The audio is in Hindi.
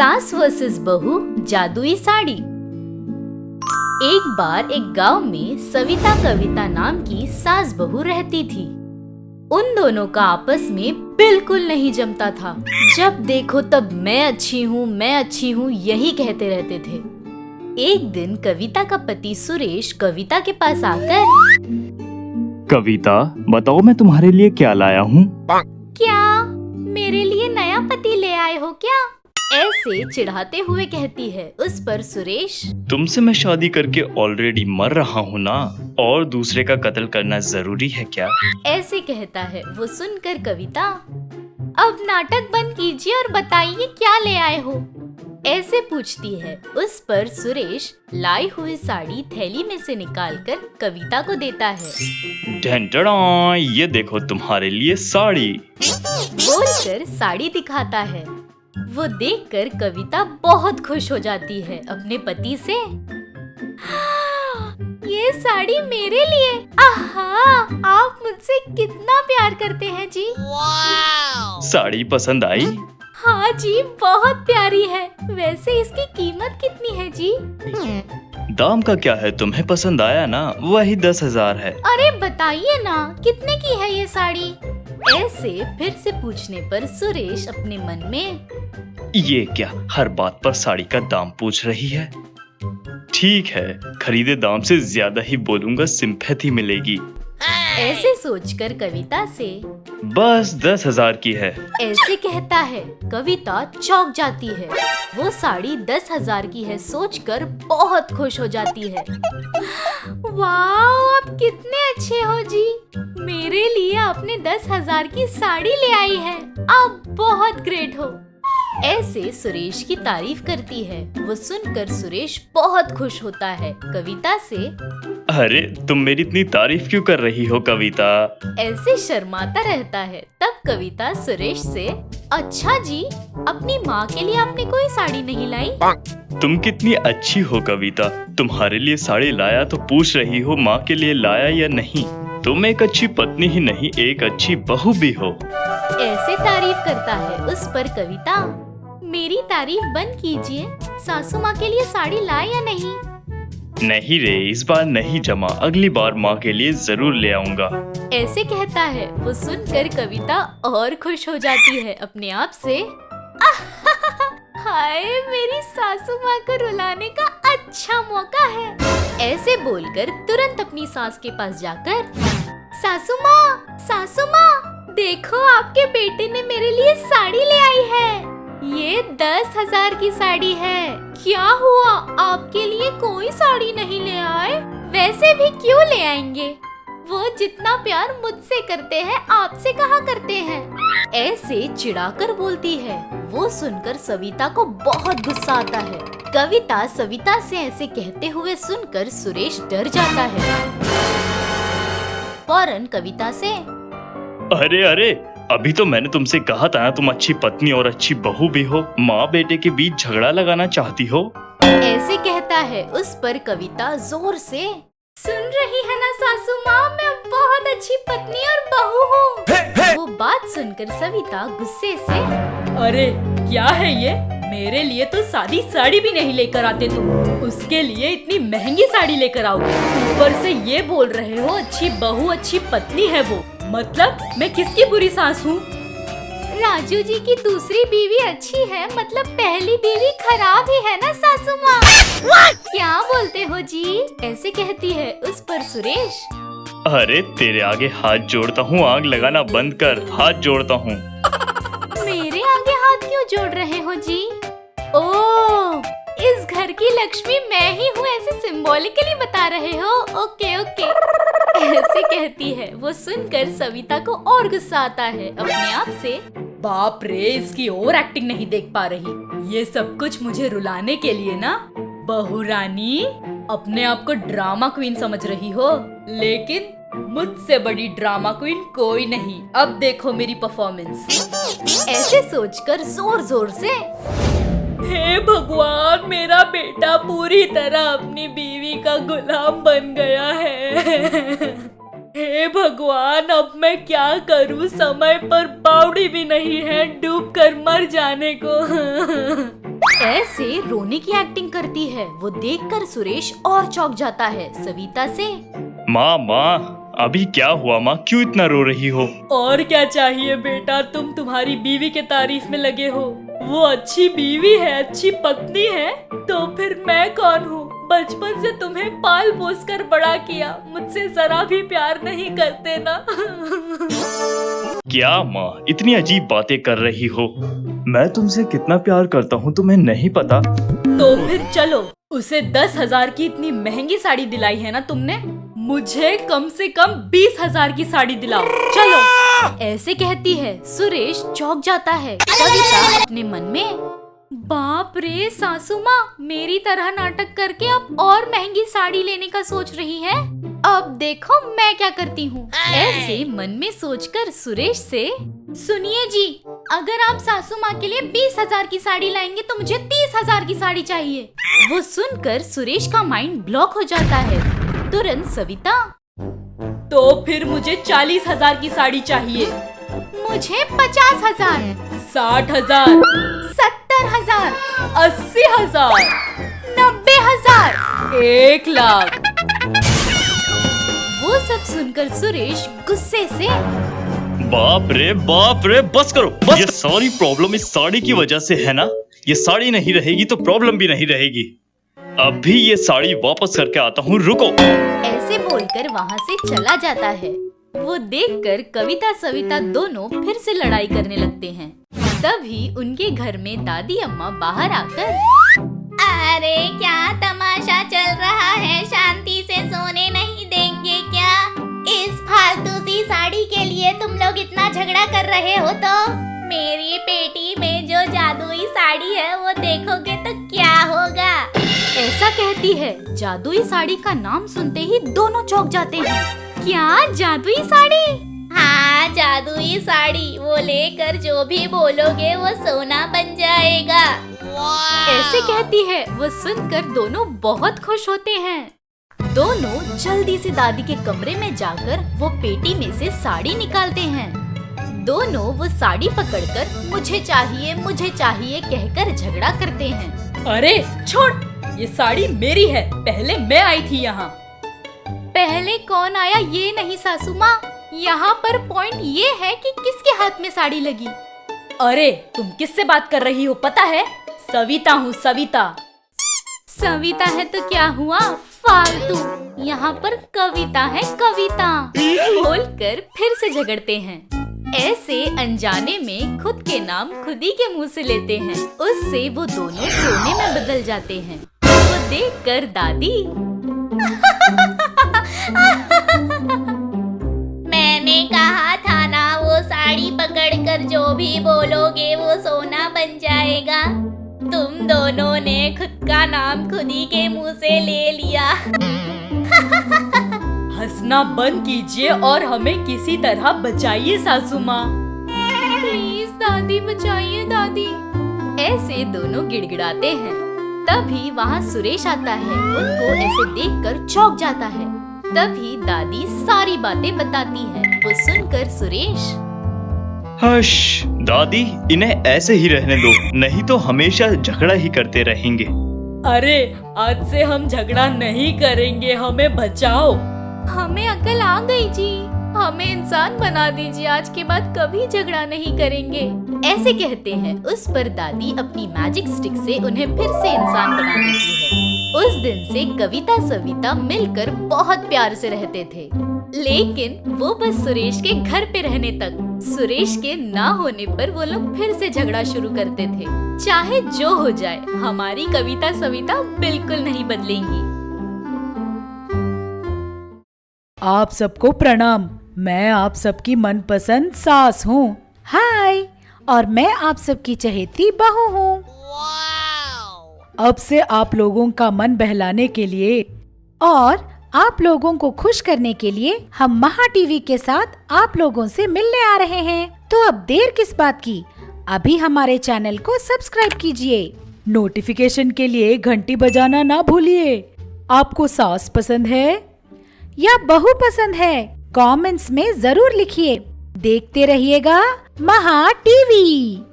सास वर्सेस बहू जादुई साड़ी। एक बार एक गांव में सविता कविता नाम की सास बहू रहती थी। उन दोनों का आपस में बिल्कुल नहीं जमता था। जब देखो तब मैं अच्छी हूँ यही कहते रहते थे। एक दिन कविता का पति सुरेश कविता के पास आकर, कविता, बताओ मैं तुम्हारे लिए क्या लाया हूँ। क्या मेरे लिए नया पति ले आए हो क्या? ऐसे चिढ़ाते हुए कहती है। उस पर सुरेश, तुमसे मैं शादी करके ऑलरेडी मर रहा हूँ ना, और दूसरे का कत्ल करना जरूरी है क्या? ऐसे कहता है। वो सुनकर कविता, अब नाटक बंद कीजिए और बताइए क्या ले आए हो, ऐसे पूछती है। उस पर सुरेश लाई हुई साड़ी थैली में से निकालकर कविता को देता है। ढंढड़ा, ये देखो तुम्हारे लिए साड़ी, बोलकर साड़ी दिखाता है। वो देखकर कविता बहुत खुश हो जाती है अपने पति से। ये साड़ी मेरे लिए, आहा, आप मुझसे कितना प्यार करते हैं जी। साड़ी पसंद आई? हाँ जी, बहुत प्यारी है। वैसे इसकी कीमत कितनी है जी? दाम का क्या है, तुम्हें पसंद आया ना, वही 10,000 है। अरे बताइए ना, कितने की है ये साड़ी? ऐसे फिर से पूछने पर सुरेश अपने मन में, ये क्या हर बात पर साड़ी का दाम पूछ रही है। ठीक है, खरीदे दाम से ज्यादा ही बोलूंगा, सिंपैथी मिलेगी। ऐसे सोचकर कविता से, बस 10,000 की है, ऐसे कहता है। कविता चौंक जाती है। वो साड़ी 10,000 की है सोचकर बहुत खुश हो जाती है। वाह, आप कितने अच्छे हो जी, मेरे लिए आपने 10,000 की साड़ी ले आई है, आप बहुत ग्रेट हो। ऐसे सुरेश की तारीफ करती है। वो सुनकर सुरेश बहुत खुश होता है। कविता से, अरे तुम मेरी इतनी तारीफ क्यों कर रही हो कविता? ऐसे शर्माता रहता है। तब कविता सुरेश से, अच्छा जी, अपनी माँ के लिए आपने कोई साड़ी नहीं लाई? तुम कितनी अच्छी हो कविता, तुम्हारे लिए साड़ी लाया तो पूछ रही हो माँ के लिए लाया या नहीं। तुम एक अच्छी पत्नी ही नहीं, एक अच्छी बहू भी हो। ऐसे तारीफ करता है। उस पर कविता, मेरी तारीफ बंद कीजिए, सासू माँ के लिए साड़ी लाए या नहीं? नहीं रे, इस बार नहीं जमा, अगली बार माँ के लिए जरूर ले आऊंगा, ऐसे कहता है। वो सुनकर कविता और खुश हो जाती है अपने आप से। हाय, मेरी सासू माँ को रुलाने का अच्छा मौका है। ऐसे बोलकर तुरंत अपनी सास के पास जाकर, सासू माँ, देखो आपके बेटे ने मेरे लिए साड़ी ले आई है। ये 10,000 की साड़ी है। क्या हुआ, आपके लिए कोई साड़ी नहीं ले आए? वैसे भी क्यों ले आएंगे? वो जितना प्यार मुझसे करते हैं आपसे कहाँ करते हैं? ऐसे चिढ़ाकर बोलती है। वो सुनकर सविता को बहुत गुस्सा आता है। कविता सविता से ऐसे कहते हुए सुनकर सुरेश डर जाता है। फौरन कविता से, अरे अभी तो मैंने तुमसे कहा था ना, तुम अच्छी पत्नी और अच्छी बहू भी हो, माँ बेटे के बीच झगड़ा लगाना चाहती हो, ऐसे कहता है। उस पर कविता जोर से, सुन रही है ना सासू माँ, मैं बहुत अच्छी पत्नी और बहू हूँ। वो बात सुनकर सविता गुस्से से, अरे क्या है ये, मेरे लिए तो सादी साड़ी भी नहीं लेकर आते तुम, उसके लिए इतनी महंगी साड़ी लेकर आओगे, ऊपर से ये बोल रहे हो अच्छी बहू अच्छी पत्नी है वो, मतलब मैं किसकी बुरी सास हूँ? राजू जी की दूसरी बीवी अच्छी है, मतलब पहली बीवी खराब ही है ना सासू माँ। क्या बोलते हो जी? ऐसे कहती है। उस पर सुरेश, अरे तेरे आगे हाथ जोड़ता हूँ, आग लगाना बंद कर, हाथ जोड़ता हूँ। मेरे आगे हाथ क्यों जोड़ रहे हो जी? ओह, इस घर की लक्ष्मी मैं ही हूँ, ऐसे सिंबॉलिकली बता रहे हो? ओके, ऐसे कहती है। वो सुनकर सविता को और गुस्सा आता है अपने आप से। बाप रे, इसकी और एक्टिंग नहीं देख पा रही, ये सब कुछ मुझे रुलाने के लिए ना? बहू रानी, अपने आप को ड्रामा क्वीन समझ रही हो, लेकिन मुझसे बड़ी ड्रामा क्वीन कोई नहीं। अब देखो मेरी परफॉर्मेंस। ऐसे सोचकर जोर जोर से, हे भगवान, मेरा बेटा पूरी तरह अपनी बीवी का गुलाम बन गया है। हे भगवान, अब मैं क्या करूं, समय पर बावड़ी भी नहीं है, डूब कर मर जाने को। ऐसे रोने की एक्टिंग करती है। वो देखकर सुरेश और चौंक जाता है। सविता से, माँ अभी क्या हुआ माँ, क्यों इतना रो रही हो? और क्या चाहिए बेटा, तुम तुम्हारी बीवी के तारीफ में लगे हो। वो अच्छी बीवी है, अच्छी पत्नी है, तो फिर मैं कौन हूँ? बचपन से तुम्हें पाल पोस कर बड़ा किया, मुझसे जरा भी प्यार नहीं करते ना। क्या माँ इतनी अजीब बातें कर रही हो? मैं तुमसे कितना प्यार करता हूँ तुम्हें नहीं पता? तो फिर चलो, उसे 10,000 की इतनी महंगी साड़ी दिलाई है ना तुमने, मुझे कम से कम 20,000 की साड़ी दिलाओ, चलो। ऐसे कहती है। सुरेश चौंक जाता है। कविता अपने मन में, बाप रे सासू माँ, मेरी तरह नाटक करके अब और महंगी साड़ी लेने का सोच रही है। अब देखो मैं क्या करती हूँ। ऐसे मन में सोचकर सुरेश से, सुनिए जी, अगर आप सासू माँ के लिए 20,000 की साड़ी लाएंगे तो मुझे 30,000 की साड़ी चाहिए। वो सुनकर सुरेश का माइंड ब्लॉक हो जाता है। तुरंत सविता, तो फिर मुझे 40,000 की साड़ी चाहिए। मुझे 50,000, 60,000, 70,000, 80,000, 90,000, 1,00,000। वो सब सुनकर सुरेश गुस्से से, बाप रे बस करो बस। ये सारी प्रॉब्लम इस साड़ी की वजह से है ना? ये साड़ी नहीं रहेगी तो प्रॉब्लम भी नहीं रहेगी। अभी ये साड़ी वापस करके आता हूँ, रुको। ऐसे बोलकर वहाँ से चला जाता है। वो देखकर कविता सविता दोनों फिर से लड़ाई करने लगते हैं। तभी उनके घर में दादी अम्मा बाहर आकर, अरे क्या तमाशा चल रहा है, शांति से सोने नहीं देंगे क्या? इस फालतू सी साड़ी के लिए तुम लोग इतना झगड़ा कर रहे हो तो मेरी पेटी में जो जादुई साड़ी है वो देखोगे तो क्या होगा? ऐसा कहती है। जादुई साड़ी का नाम सुनते ही दोनों चौंक जाते हैं। क्या जादुई साड़ी? हाँ जादुई साड़ी, वो लेकर जो भी बोलोगे वो सोना बन जाएगा। ऐसे कहती है। वो सुनकर दोनों बहुत खुश होते हैं। दोनों जल्दी से दादी के कमरे में जाकर वो पेटी में से साड़ी निकालते हैं। दोनों वो साड़ी पकड़कर मुझे चाहिए कहकर झगड़ा करते हैं। अरे छोड़, ये साड़ी मेरी है, पहले मैं आई थी यहाँ। पहले कौन आया ये नहीं सासू माँ, यहाँ पर पॉइंट ये है कि किसके हाथ में साड़ी लगी। अरे तुम किससे बात कर रही हो पता है? सविता हूँ, सविता। सविता है तो क्या हुआ, फालतू। यहाँ पर कविता है, कविता। बोलकर फिर से झगड़ते हैं। ऐसे अनजाने में खुद के नाम खुद ही के मुंह से लेते हैं। उससे वो दोनों सोने में बदल जाते हैं। वो देखकर दादी, मैंने कहा था ना वो साड़ी पकड़कर जो भी बोलोगे वो सोना बन जाएगा। तुम दोनों ने खुद का नाम खुद ही के मुंह से ले लिया। हंसना बंद कीजिए और हमें किसी तरह बचाइए सासू माँ। प्लीज दादी बचाइए दादी। ऐसे दोनों गिड़गिड़ाते हैं। तभी वहाँ सुरेश आता है। उनको ऐसे देखकर चौंक जाता है। तभी दादी सारी बातें बताती है। वो सुनकर सुरेश, हश दादी, इन्हें ऐसे ही रहने दो, नहीं तो हमेशा झगड़ा ही करते रहेंगे। अरे आज से हम झगड़ा नहीं करेंगे, हमें बचाओ। हमें अकल आ गई जी, हमें इंसान बना दीजिए, आज के बाद कभी झगड़ा नहीं करेंगे। ऐसे कहते हैं। उस पर दादी अपनी मैजिक स्टिक से उन्हें फिर से इंसान बना देती है। उस दिन से कविता सविता मिलकर बहुत प्यार से रहते थे। लेकिन वो बस सुरेश के घर पे रहने तक। सुरेश के ना होने पर वो लोग फिर से झगड़ा शुरू करते थे। चाहे जो हो जाए, हमारी कविता सविता बिल्कुल नहीं बदलेंगी। आप सबको प्रणाम। मैं आप सबकी मनपसंद सास हूँ। हाय, और मैं आप सबकी चहेती बहू हूँ। अब से आप लोगों का मन बहलाने के लिए और आप लोगों को खुश करने के लिए हम महा टीवी के साथ आप लोगों से मिलने आ रहे हैं। तो अब देर किस बात की, अभी हमारे चैनल को सब्सक्राइब कीजिए। नोटिफिकेशन के लिए घंटी बजाना ना भूलिए। आपको सास पसंद है या बहू पसंद है, कमेंट्स में जरूर लिखिए। देखते रहिएगा महा टीवी।